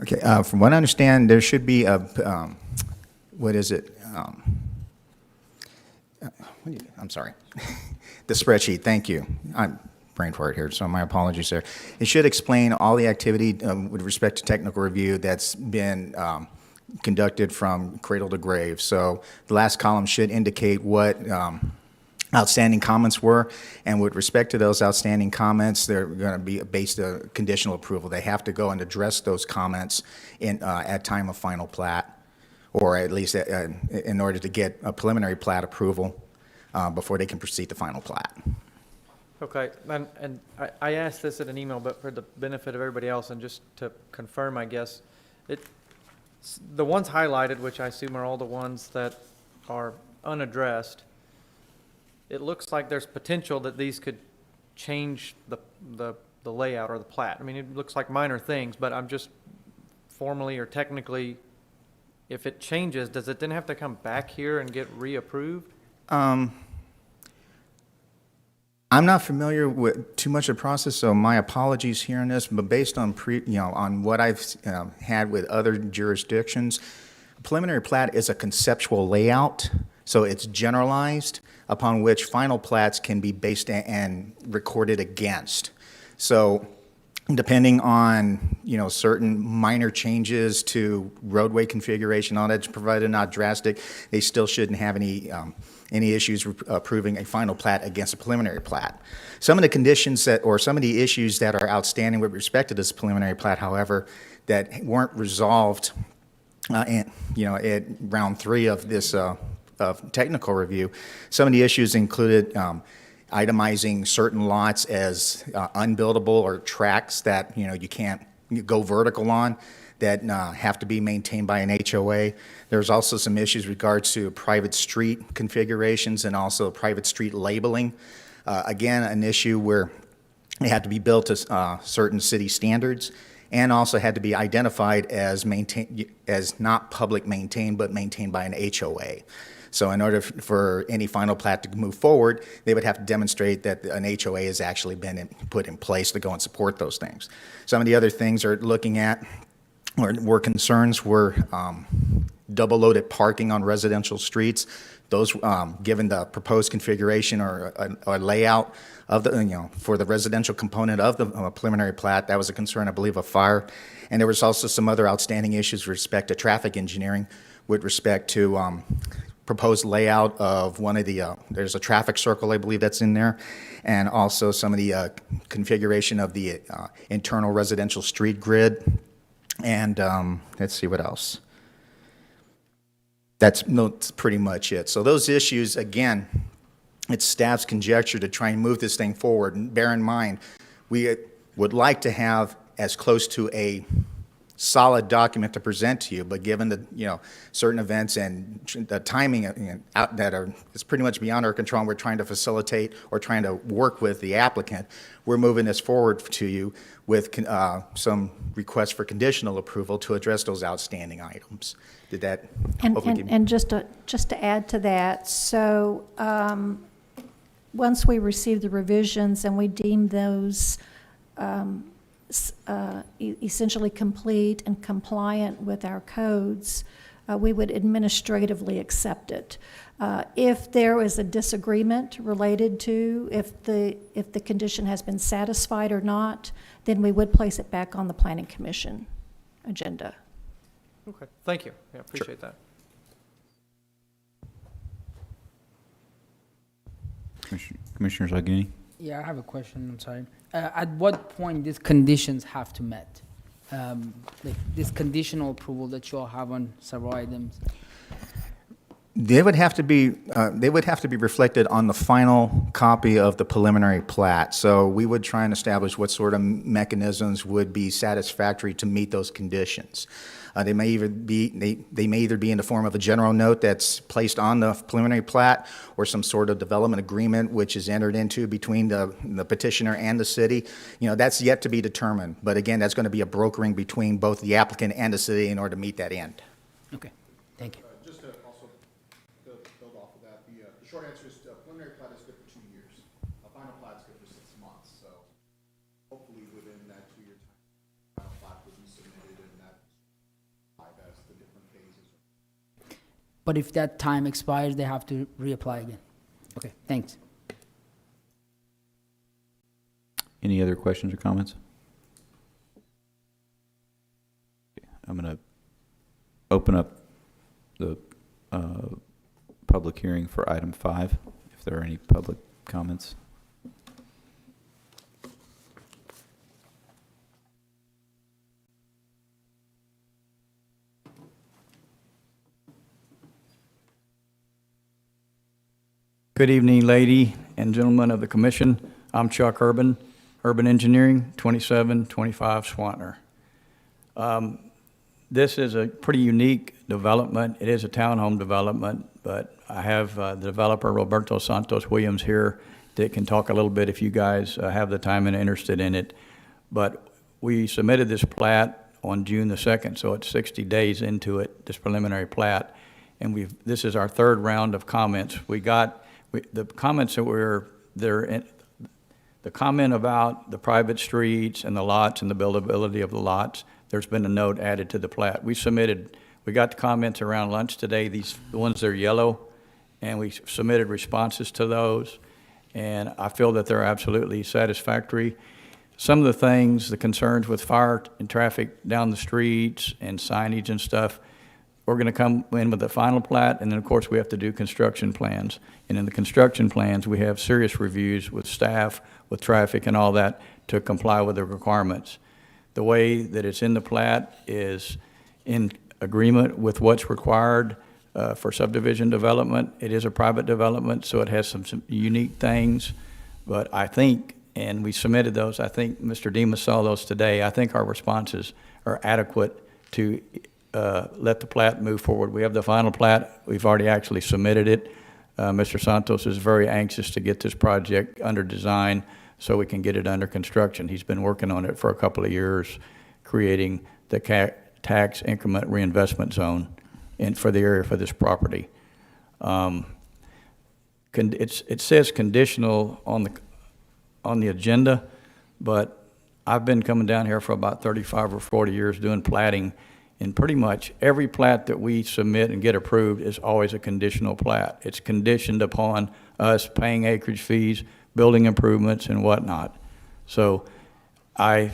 Okay, from what I understand, there should be a, what is it? I'm sorry. The spreadsheet, thank you. I'm brain fart here, so my apologies there. It should explain all the activity with respect to technical review that's been conducted from cradle to grave. So the last column should indicate what outstanding comments were, and with respect to those outstanding comments, they're going to be based on conditional approval. They have to go and address those comments at time of final plat, or at least in order to get a preliminary plat approval before they can proceed to final plat. Okay, and I asked this in an email, but for the benefit of everybody else, and just to confirm, I guess, the ones highlighted, which I assume are all the ones that are unaddressed, it looks like there's potential that these could change the layout or the plat. I mean, it looks like minor things, but I'm just formally or technically, if it changes, does it then have to come back here and get reapproved? I'm not familiar with too much of the process, so my apologies here on this, but based on on what I've had with other jurisdictions, preliminary plat is a conceptual layout, so it's generalized, upon which final plats can be based and recorded against. So depending on, certain minor changes to roadway configuration, all that's provided not drastic, they still shouldn't have any issues approving a final plat against a preliminary plat. Some of the conditions or some of the issues that are outstanding with respect to this preliminary plat, however, that weren't resolved at round 3 of this of technical review, some of the issues included itemizing certain lots as unbuildable or tracks that you can't go vertical on, that have to be maintained by an HOA. There's also some issues regards to private street configurations and also private street labeling. Again, an issue where they had to be built to certain city standards, and also had to be identified as not public maintained, but maintained by an HOA. So in order for any final plat to move forward, they would have to demonstrate that an HOA has actually been put in place to go and support those things. Some of the other things are looking at, or were concerns, were double-loaded parking on residential streets. Those, given the proposed configuration or layout of the, for the residential component of the preliminary plat, that was a concern, I believe, of fire. And there was also some other outstanding issues with respect to traffic engineering, with respect to proposed layout of one of the, there's a traffic circle, I believe, that's in there, and also some of the configuration of the internal residential street grid. And let's see what else. That's pretty much it. So those issues, again, it's staff's conjecture to try and move this thing forward. And bear in mind, we would like to have as close to a solid document to present to you, but given the certain events and the timing that is pretty much beyond our control, and we're trying to facilitate or trying to work with the applicant, we're moving this forward to you with some requests for conditional approval to address those outstanding items. Did that hopefully give you- And just to add to that, so once we receive the revisions and we deem those essentially complete and compliant with our codes, we would administratively accept it. If there is a disagreement related to if the condition has been satisfied or not, then we would place it back on the Planning Commission agenda. Okay, thank you. Yeah, appreciate that. Commissioner Zagini? Yeah, I have a question, I'm sorry. At what point these conditions have to met? Like this conditional approval that you all have on several items? They would have to be, reflected on the final copy of the preliminary plat. So we would try and establish what sort of mechanisms would be satisfactory to meet those conditions. They may either be in the form of a general note that's placed on the preliminary plat, or some sort of development agreement which is entered into between the petitioner and the city. You know, that's yet to be determined. But again, that's going to be a brokering between both the applicant and the city in order to meet that end. Okay, thank you. Just to also build off of that, the short answer is preliminary plat is good for 2 years. A final plat is good for 6 months. So hopefully within that 2-year time, final plat will be submitted, and that as the different phases. But if that time expires, they have to reapply again. Okay, thanks. Any other questions or comments? I'm going to open up the public hearing for item 5, if there are any public comments. Good evening, lady and gentlemen of the commission. I'm Chuck Urban, Urban Engineering, 2725 Swantner. This is a pretty unique development. It is a townhome development, but I have the developer, Roberto Santos Williams, here that can talk a little bit if you guys have the time and are interested in it. But we submitted this plat on June the 2nd, so it's 60 days into it, this preliminary plat. And this is our third round of comments. The comments that the comment about the private streets and the lots and the buildability of the lots, there's been a note added to the plat. We got the comments around lunch today, the ones that are yellow, and we submitted responses to those, and I feel that they're absolutely satisfactory. Some of the things, the concerns with fire and traffic down the streets and signage and stuff, we're going to come in with the final plat, and then, of course, we have to do construction plans. And in the construction plans, we have serious reviews with staff, with traffic and all that to comply with the requirements. The way that it's in the plat is in agreement with what's required for subdivision development. It is a private development, so it has some unique things. But I think, and we submitted those, I think Mr. Demas saw those today, I think our responses are adequate to let the plat move forward. We have the final plat. We've already actually submitted it. Mr. Santos is very anxious to get this project under design so we can get it under construction. He's been working on it for a couple of years, creating the tax increment reinvestment zone for the area for this property. It says conditional on the agenda, but I've been coming down here for about 35 or 40 years doing platting, and pretty much every plat that we submit and get approved is always a conditional plat. It's conditioned upon us paying acreage fees, building improvements, and whatnot. So I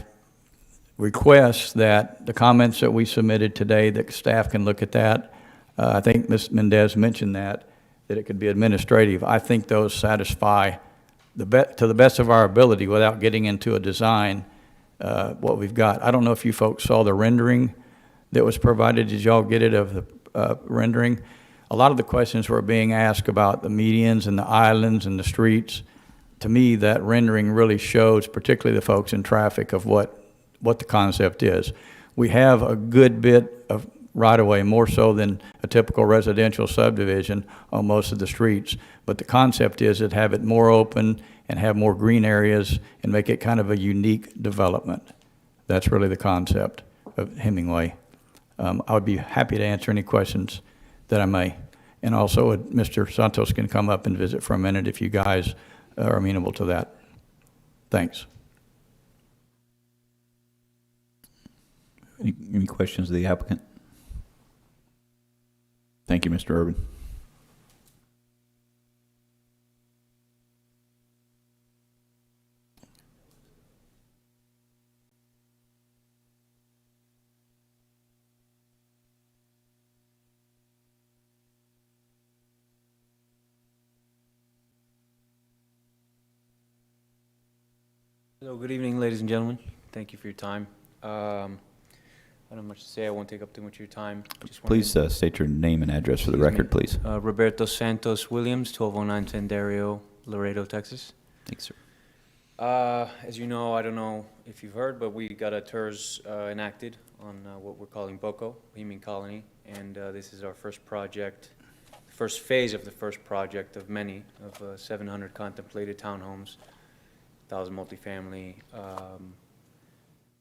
request that the comments that we submitted today, that staff can look at that. I think Ms. Mendez mentioned that it could be administrative. I think those satisfy to the best of our ability without getting into a design, what we've got. I don't know if you folks saw the rendering that was provided. Did y'all get it of the rendering? A lot of the questions were being asked about the medians and the islands and the streets. To me, that rendering really shows, particularly the folks in traffic, of what the concept is. We have a good bit of right-of-way, more so than a typical residential subdivision on most of the streets. But the concept is to have it more open and have more green areas and make it kind of a unique development. That's really the concept of Hemingway. I would be happy to answer any questions that I may. And also, Mr. Santos can come up and visit for a minute if you guys are amenable to that. Thanks. Any questions of the applicant? Thank you, Mr. Urban. Hello, good evening, ladies and gentlemen. Thank you for your time. I don't have much to say. I won't take up too much of your time. Just wanted Please to- state your name and address for the Excuse me. record, please. Roberto Santos Williams, 1209 Tendario, Laredo, Texas. Thanks, sir. As you know, I don't know if you've heard, but we got a TERS enacted on what we're calling BOCO, Bohemian Colony, and this is our first project, first phase of the first project of many, of 700 contemplated townhomes, 1,000 multifamily,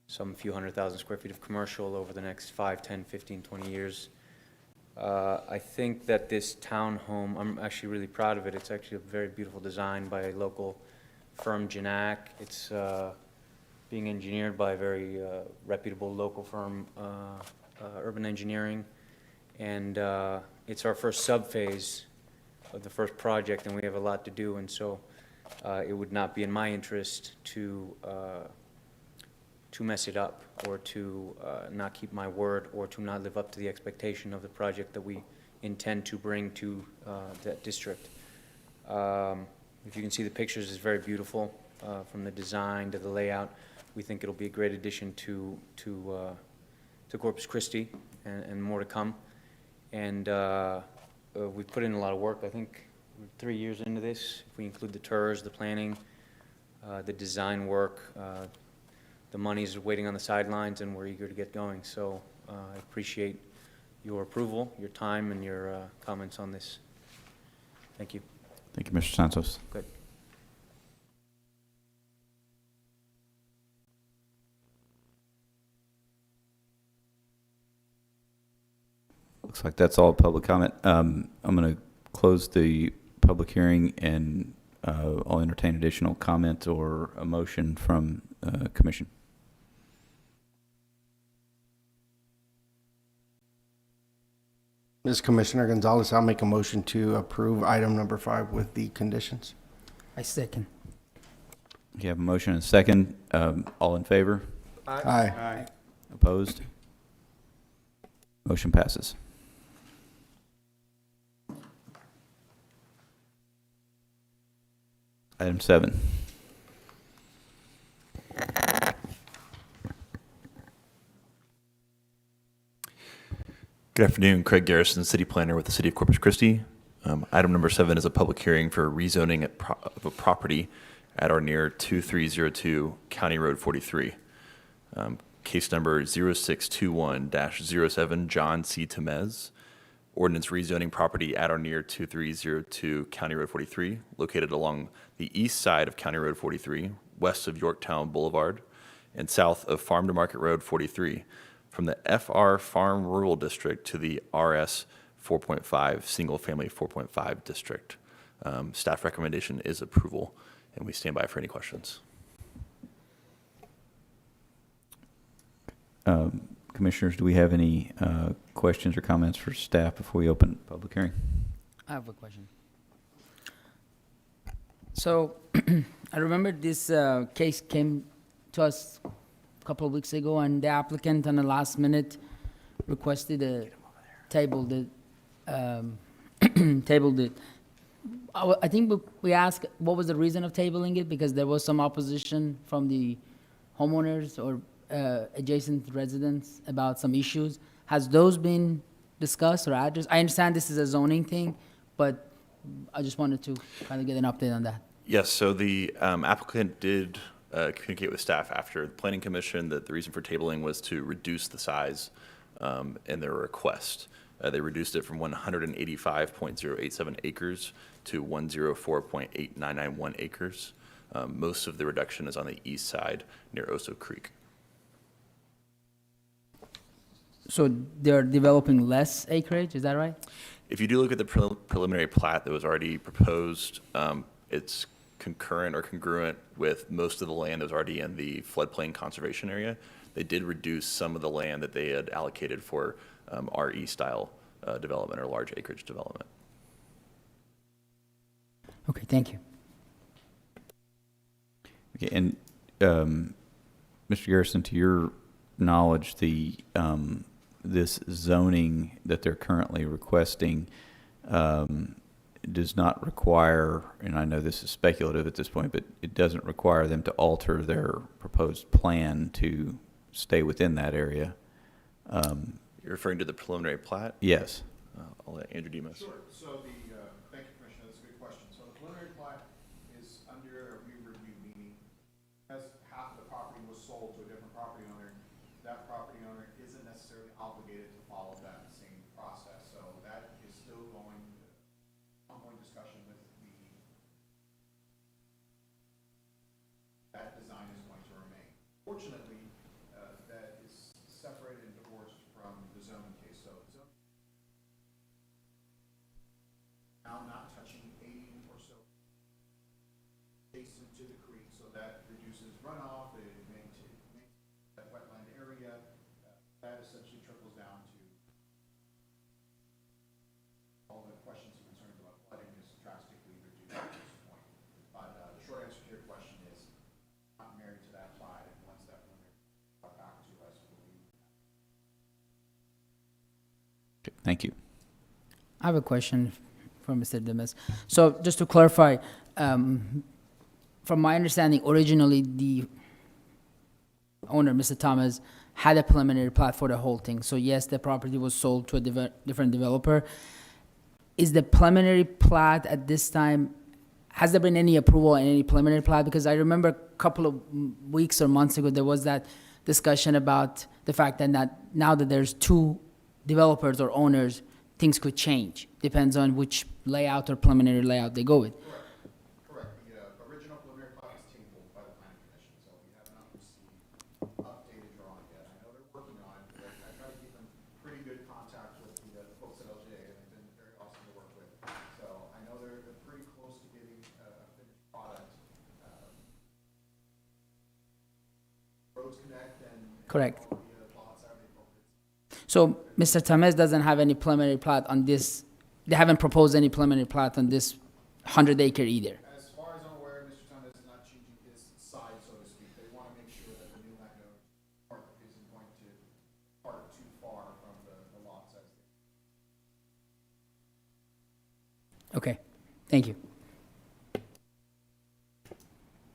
some few 100,000 square feet of commercial over the next 5, 10, 15, 20 years. I think that this townhome, I'm actually really proud of it. It's actually a very beautiful design by a local firm, Janak. It's being engineered by a very reputable local firm, Urban Engineering. And it's our first sub-phase of the first project, and we have a lot to do. And so it would not be in my interest to mess it up, or to not keep my word, or to not live up to the expectation of the project that we intend to bring to that district. If you can see the pictures, it's very beautiful, from the design to the layout. We think it'll be a great addition to Corpus Christi, and more to come. And we've put in a lot of work. I think we're 3 years into this. If we include the TERS, the planning, the design work, the money's waiting on the sidelines, and we're eager to get going. So I appreciate your approval, your time, and your comments on this. Thank you. Thank you, Mr. Santos. Good. Looks like that's all public comment. I'm going to close the public hearing, and I'll entertain additional comment or a motion from commission. Ms. Commissioner Gonzalez, I'll make a motion to approve item number 5 with the conditions. I second. You have a motion and a second. All in favor? Aye. Opposed? Motion passes. Item 7. Good afternoon, Craig Garrison, City Planner with the City of Corpus Christi. Item number 7 is a public hearing for rezoning of a property at or near 2302 County Road 43. Case number 0621-07, John C. Temez. Ordinance rezoning property at or near 2302 County Road 43, located along the east side of County Road 43, west of Yorktown Boulevard, and south of Farm to Market Road 43, from the FR Farm Rural District to the RS 4.5 Single Family 4.5 District. Staff recommendation is approval, and we stand by for any questions. Commissioners, do we have any questions or comments for staff before we open public hearing? I have a question. So I remember this case came to us a couple of weeks ago, and the applicant on the last minute requested a tabled it. Tabled it. I think we asked what was the reason of tabling it, because there was some opposition from the homeowners or adjacent residents about some issues. Has those been discussed or addressed? I understand this is a zoning thing, but I just wanted to kind of get an update on that. Yes, so the applicant did communicate with staff after the Planning Commission that the reason for tabling was to reduce the size in their request. They reduced it from 185.087 acres to 104.8991 acres. Most of the reduction is on the east side near Oso Creek. So they're developing less acreage, is that right? If you do look at the preliminary plat that was already proposed, it's concurrent or congruent with most of the land that was already in the floodplain conservation area. They did reduce some of the land that they had allocated for RE style development or large acreage development. Okay, thank you. Okay, and Mr. Garrison, to your knowledge, the this zoning that they're currently requesting does not require, and I know this is speculative at this point, but it doesn't require them to alter their proposed plan to stay within that area. You're referring to the preliminary plat? Yes. I'll let Andrew Demos. Sure. So thank you, Commissioner, that's a good question. So the preliminary plat is under a re-review, meaning as half of the property was sold to a different property owner, that property owner isn't necessarily obligated to follow that same process. So that is still ongoing discussion with that design is going to remain. Fortunately, that is separated and divorced from the zoning case. So now not touching 80 or so adjacent to the creek, so that reduces runoff, it maintains that wetland area. That essentially trickles down to all the questions and concerns about flooding is drastically reduced at this point. But the short answer to your question is not married to that plat, and once that preliminary back to us, we'll be. Okay, thank you. I have a question for Mr. Demes. So just to clarify, from my understanding, originally the owner, Mr. Thomas, had a preliminary plat for the whole thing. So yes, the property was sold to a different developer. Is the preliminary plat at this time, has there been any approval on any preliminary plat? Because I remember a couple of weeks or months ago, there was that discussion about the fact that now that there's two developers or owners, things could change. Depends on which layout or preliminary layout they go with. Correct. The original preliminary plat was tabled by the planning commission, so we have not received updated drawing yet. I know they're working on it, but I try to keep in pretty good contact with the folks at LJ, and they've been very awesome to work with. So I know they're pretty close to getting a finished product. Roads connect and Correct. all the plots are the appropriate. So Mr. Tamez doesn't have any preliminary plat on this, they haven't proposed any preliminary plat on this 100-acre either. As far as I'm aware, Mr. Thomas is not changing his side, so to speak. They want to make sure that the new landowner part isn't going to part too far from the lot size. Okay, thank you.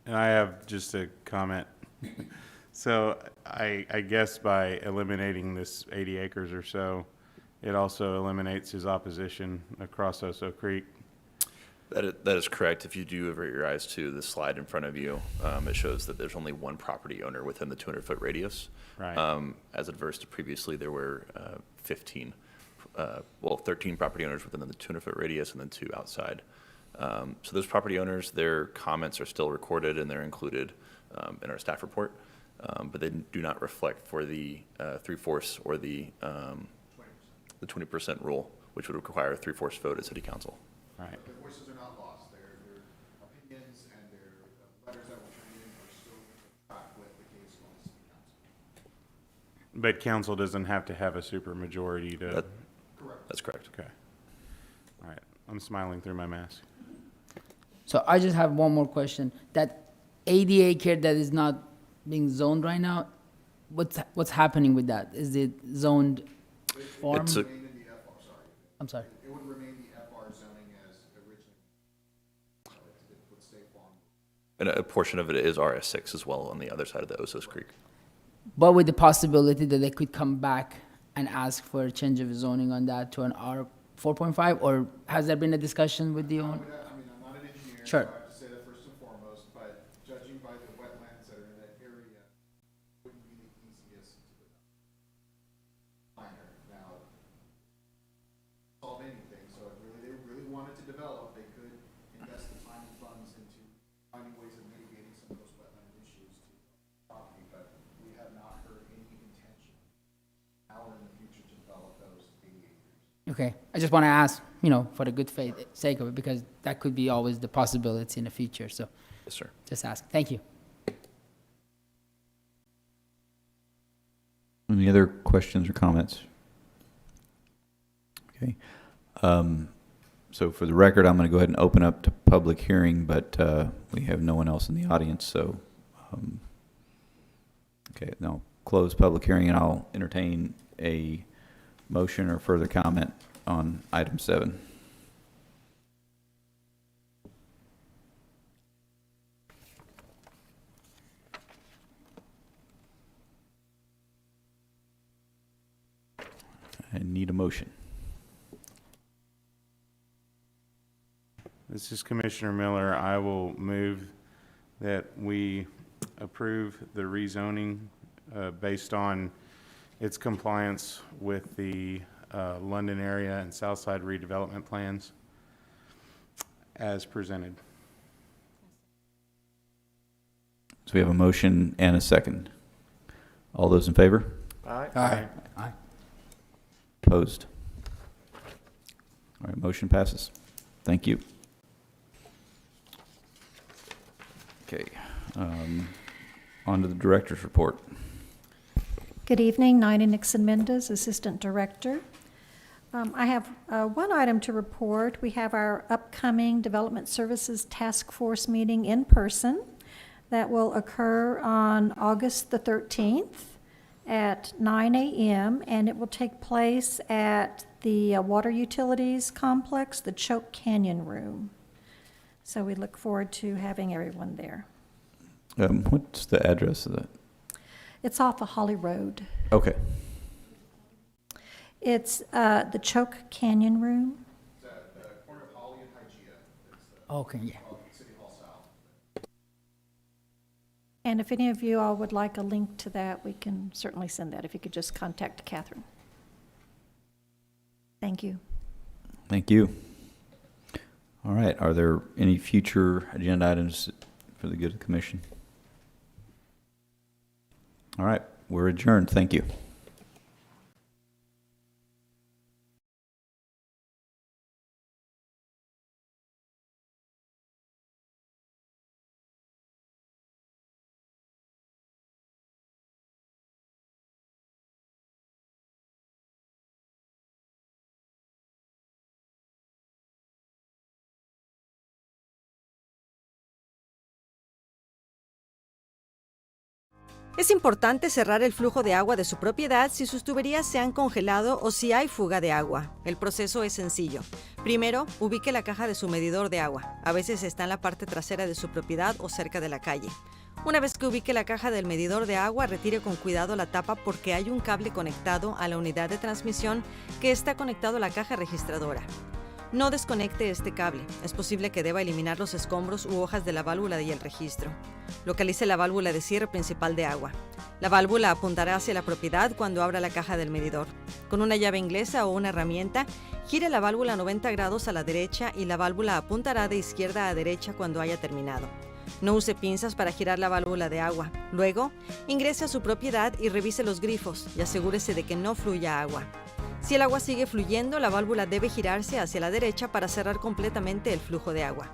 And I have just a comment. So I guess by eliminating this 80 acres or so, it also eliminates his opposition across Oso Creek. That is correct. If you do avert your eyes to the slide in front of you, it shows that there's only one property owner within the 200-foot radius. Right. As adverse to previously, there were 13 property owners within the 200-foot radius and then 2 outside. So those property owners, their comments are still recorded and they're included in our staff report, but they do not reflect for the 3/4 or the 20% rule, which would require a 3/4 vote at City Council. Right. Their voices are not lost. Their opinions and their letters that were turned in are still track with the case going to City Council. But council doesn't have to have a supermajority to. Correct. That's correct. Okay. All right. I'm smiling through my mask. So I just have one more question. That 80-acre that is not being zoned right now, what's happening with that? Is it zoned farm? It's a- Remain in the FR, sorry. I'm sorry. It would remain the FR zoning as originally. It would stay farm. And a portion of it is RS6 as well on the other side of the Osos Creek. But with the possibility that they could come back and ask for a change of zoning on that to an R 4.5, or has there been a discussion with the owner? I mean, I'm not an engineer, so Sure. I have to say that first and foremost, but judging by the wetlands that are in that area, wouldn't be the easiest to minor. Now, solve anything, so if they really wanted to develop, they could invest the time and funds into finding ways of mitigating some of those wetland issues to property, but we have not heard any intention now or in the future to develop those 80 acres. Okay, I just want to ask, for the good faith sake of it, because that could be always the possibility in the future, so Yes, sir. just ask. Thank you. Any other questions or comments? Okay. So for the record, I'm going to go ahead and open up to public hearing, but we have no one else in the audience, so, okay, now close public hearing, and I'll entertain a motion or further comment on item 7. motion? This is Commissioner Miller. I will move that we approve the rezoning based on its compliance with the London area and Southside redevelopment plans as presented. So we have a motion and a second. All those in favor? Aye. Aye. Opposed? All right, motion passes. Thank you. Okay, on to the director's report. Good evening, Nina Nixon Mendez, Assistant Director. I have one item to report. We have our upcoming Development Services Task Force meeting in person that will occur on August the 13th at 9 a.m., and it will take place at the Water Utilities Complex, the Choke Canyon Room. So we look forward to having everyone there. What's the address of that? It's off of Holly Road. Okay. It's the Choke Canyon Room. It's at the corner of Holly and Hygeia. It's Okay, yeah. City Hall South. And if any of you all would like a link to that, we can certainly send that, if you could just contact Catherine. Thank you. Thank you. All right, are there any future agenda items for the good of the commission? All right, we're adjourned. Thank you. Es importante cerrar el flujo de agua de su propiedad si sus tuberías se han congelado o si hay fuga de agua. El proceso es sencillo. Primero, ubique la caja de su medidor de agua. A veces está en la parte trasera de su propiedad o cerca de la calle. Una vez que ubique la caja del medidor de agua, retire con cuidado la tapa porque hay un cable conectado a la unidad de transmisión que está conectado a la caja registradora. No desconecte este cable. Es posible que deba eliminar los escombros u hojas de la válvula y el registro. Localice la válvula de cierre principal de agua. La válvula apuntará hacia la propiedad cuando abra la caja del medidor. Con una llave inglesa o una herramienta, gire la válvula 90 grados a la derecha y la válvula apuntará de izquierda a derecha cuando haya terminado. No use pinzas para girar la válvula de agua. Luego, ingrese a su propiedad y revise los grifos y asegúrese de que no fluya agua. Si el agua sigue fluyendo, la válvula debe girarse hacia la derecha para cerrar completamente el flujo de agua.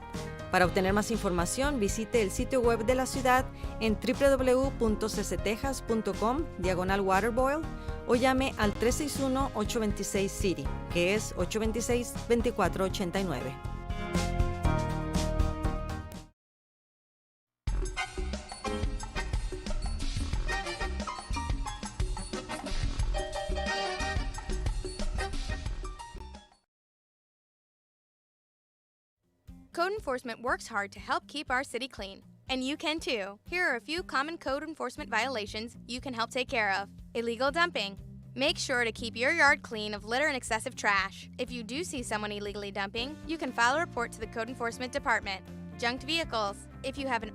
Para obtener más información, visite el sitio web de la ciudad en www.cctejas.com/waterboil o llame al 361-826-CITY, que es 826-2489. Code enforcement works hard to help keep our city clean, and you can too. Here are a few common code enforcement violations you can help take care of. Illegal dumping. Make sure to keep your yard clean of litter and excessive trash. If you do see someone illegally dumping, you can file a report to the Code Enforcement Department. Junked vehicles. If you have an